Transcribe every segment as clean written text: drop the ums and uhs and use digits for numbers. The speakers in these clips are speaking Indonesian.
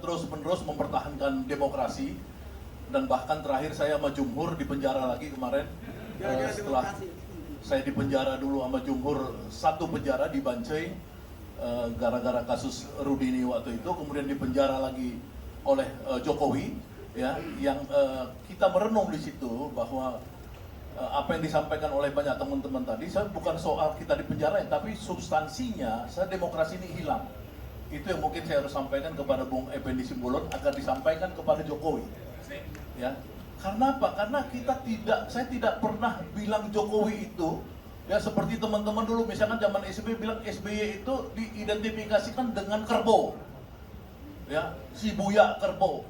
terus-menerus mempertahankan demokrasi, dan bahkan terakhir saya sama Jumhur di penjara lagi kemarin. Setelah saya di penjara dulu sama Jumhur, satu penjara di Bancai gara-gara kasus Rudini waktu itu, kemudian di penjara lagi oleh Jokowi, ya, yang kita merenung di situ bahwa apa yang disampaikan oleh banyak teman-teman tadi, saya bukan soal kita di penjara, tapi substansinya, saya demokrasi ini hilang. Itu yang mungkin saya harus sampaikan kepada Bung Effendi Simbolon agar disampaikan kepada Jokowi. Ya, karena apa? Karena saya tidak pernah bilang Jokowi itu, ya seperti teman-teman dulu, misalkan zaman SBY bilang SBY itu diidentifikasikan dengan kerbau, ya, si Buya kerbau,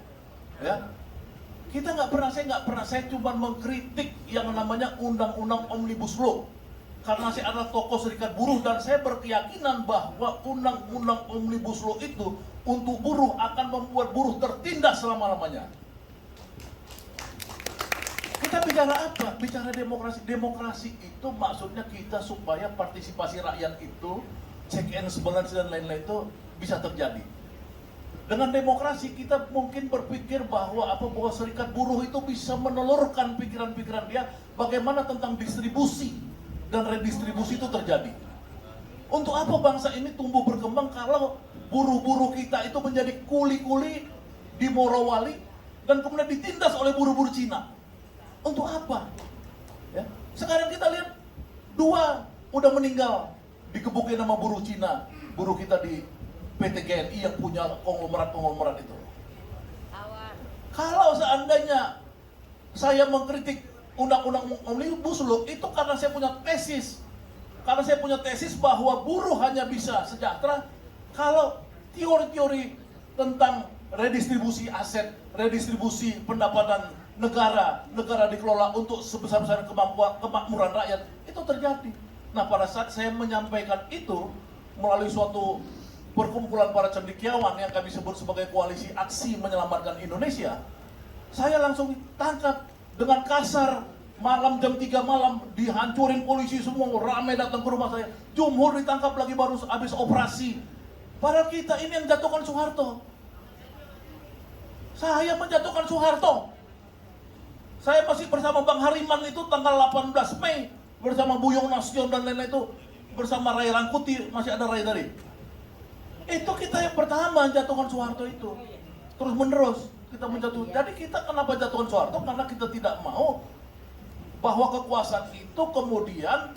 ya. Saya nggak pernah, saya cuma mengkritik yang namanya Undang-Undang Omnibus Law. Karena saya adalah tokoh serikat buruh dan saya berkeyakinan bahwa Undang-Undang Omnibus Law itu untuk buruh akan membuat buruh tertindas selama-lamanya. Kita bicara apa? Bicara demokrasi. Demokrasi itu maksudnya kita supaya partisipasi rakyat itu, check and balance dan lain-lain itu bisa terjadi. Dengan demokrasi kita mungkin berpikir bahwa serikat buruh itu bisa menelurkan pikiran-pikiran dia bagaimana tentang distribusi dan redistribusi itu terjadi. Untuk apa bangsa ini tumbuh berkembang kalau buruh-buruh kita itu menjadi kuli-kuli di Morowali dan kemudian ditindas oleh buruh-buruh Cina? Untuk apa? Ya. Sekarang kita lihat 2 udah meninggal digebukin sama buruh Cina, buruh kita di PT GNI yang punya konglomerat itu. Kalau seandainya saya mengkritik Undang-Undang Omnibus Law itu karena saya punya tesis. Karena saya punya tesis bahwa buruh hanya bisa sejahtera kalau teori-teori tentang redistribusi aset, redistribusi pendapatan negara dikelola untuk sebesar-besar kemakmuran rakyat itu terjadi. Nah, pada saat saya menyampaikan itu melalui suatu perkumpulan para cendekiawan yang kami sebut sebagai koalisi aksi menyelamatkan Indonesia, saya langsung ditangkap dengan kasar. Malam jam 3 malam dihancurin polisi semua, ramai datang ke rumah saya. Jumhur ditangkap lagi baru habis operasi. Padahal kita ini yang jatuhkan Soeharto. Saya menjatuhkan Soeharto. Saya masih bersama Bang Hariman itu tanggal 18 Mei bersama Buyong Nasution dan lain-lain itu, bersama Ray Rangkuti, masih ada Ray tadi. Itu kita yang pertama jatuhkan Soeharto itu. Terus menerus kita menjatuhkan. Jadi kita kenapa jatuhkan Soeharto? Karena kita tidak mau bahwa kekuasaan itu kemudian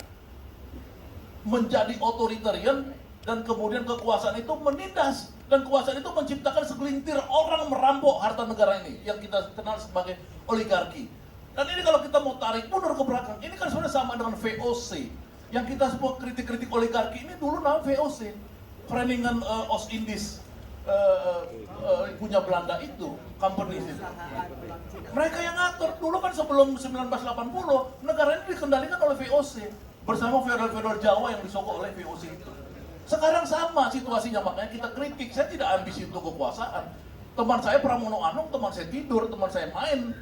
menjadi otoritarian dan kemudian kekuasaan itu menindas dan kekuasaan itu menciptakan segelintir orang merampok harta negara ini yang kita kenal sebagai oligarki. Dan ini kalau kita mau tarik mundur ke belakang, ini kan sebenarnya sama dengan VOC. Yang kita semua kritik-kritik oligarki ini dulu nama VOC. Vereniging Oost-Indisch punya Belanda itu, company itu. Mereka yang ngatur. Dulu kan sebelum 1980, negara ini dikendalikan oleh VOC bersama feodal-feodal Jawa yang disokong oleh VOC itu. Sekarang sama situasinya, makanya kita kritik. Saya tidak ambisi untuk kekuasaan. Teman saya Pramono Anung, teman saya tidur, teman saya main.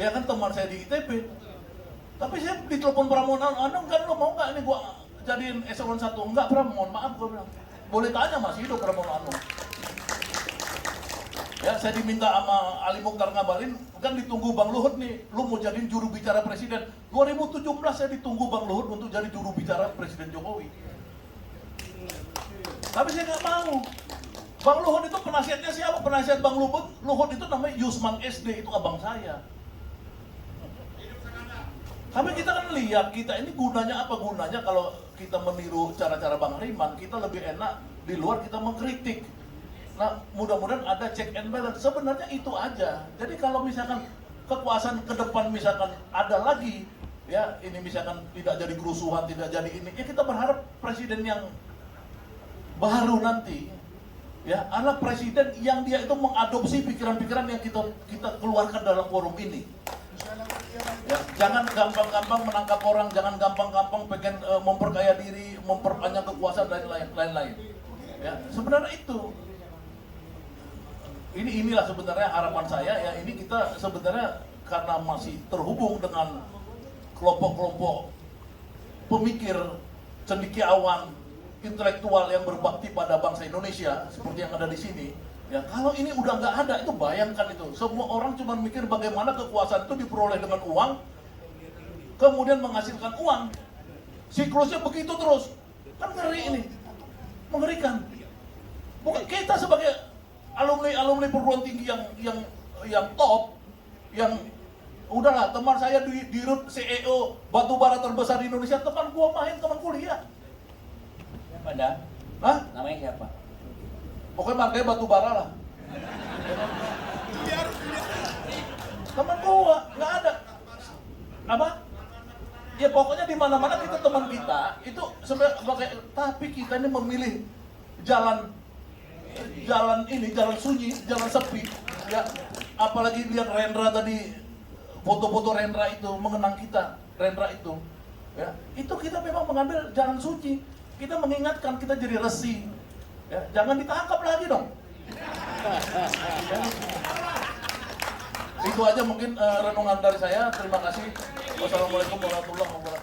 Ya kan, teman saya di ITB. Tapi saya ditelepon Pramono Anung, kan lo mau nggak ini gua jadiin eselon 1? Enggak, Pram, mohon maaf, gua bilang. Boleh tanya masih hidup Pramono Anung. Ya, saya diminta sama Ali Mokhtar Ngabalin, kan ditunggu Bang Luhut nih, lu mau jadiin juru bicara presiden. 2017 saya ditunggu Bang Luhut untuk jadi juru bicara Presiden Jokowi. Tapi saya nggak mau. Bang Luhut itu penasihatnya siapa? Penasihat Bang Luhut itu namanya Yusman SD, itu abang saya. Tapi kita kan lihat, kita ini gunanya apa? Gunanya kalau kita meniru cara-cara Bang Hariman, kita lebih enak di luar kita mengkritik. Nah, mudah-mudahan ada check and balance. Sebenarnya itu aja. Jadi kalau misalkan kekuasaan ke depan misalkan ada lagi, ya ini misalkan tidak jadi kerusuhan, tidak jadi ini, ya kita berharap presiden yang baru nanti, ya adalah presiden yang dia itu mengadopsi pikiran-pikiran yang kita keluarkan dalam forum ini. Ya, jangan gampang-gampang menangkap orang, jangan gampang-gampang pengen memperkaya diri, memperpanjang kekuasaan dan lain-lain. Ya, sebenarnya itu. Inilah sebenarnya harapan saya, ya ini kita sebenarnya karena masih terhubung dengan kelompok-kelompok pemikir, cendekiawan, intelektual yang berbakti pada bangsa Indonesia seperti yang ada di sini, Ya kalau ini udah nggak ada, itu bayangkan itu. Semua orang cuma mikir bagaimana kekuasaan itu diperoleh dengan uang, kemudian menghasilkan uang. Siklusnya begitu terus. Kan ngeri ini. Mengerikan. Bukan kita sebagai alumni perguruan tinggi yang top, yang udahlah teman saya di Rut CEO batubara terbesar di Indonesia, teman gua main, teman kuliah. Siapa dah? Hah? Namanya siapa? Pokoknya markanya batubara lah. Teman gua nggak ada. Apa? Ya pokoknya di mana-mana kita teman kita itu sebagai, tapi kita ini memilih jalan sunyi, jalan sepi. Ya, apalagi lihat Rendra tadi, foto-foto Rendra itu mengenang kita, Rendra itu. Ya, itu kita memang mengambil jalan sunyi. Kita mengingatkan, kita jadi resi. Ya, jangan ditangkap lagi dong. Ya. Itu aja mungkin renungan dari saya. Terima kasih. Wassalamualaikum warahmatullahi wabarakatuh.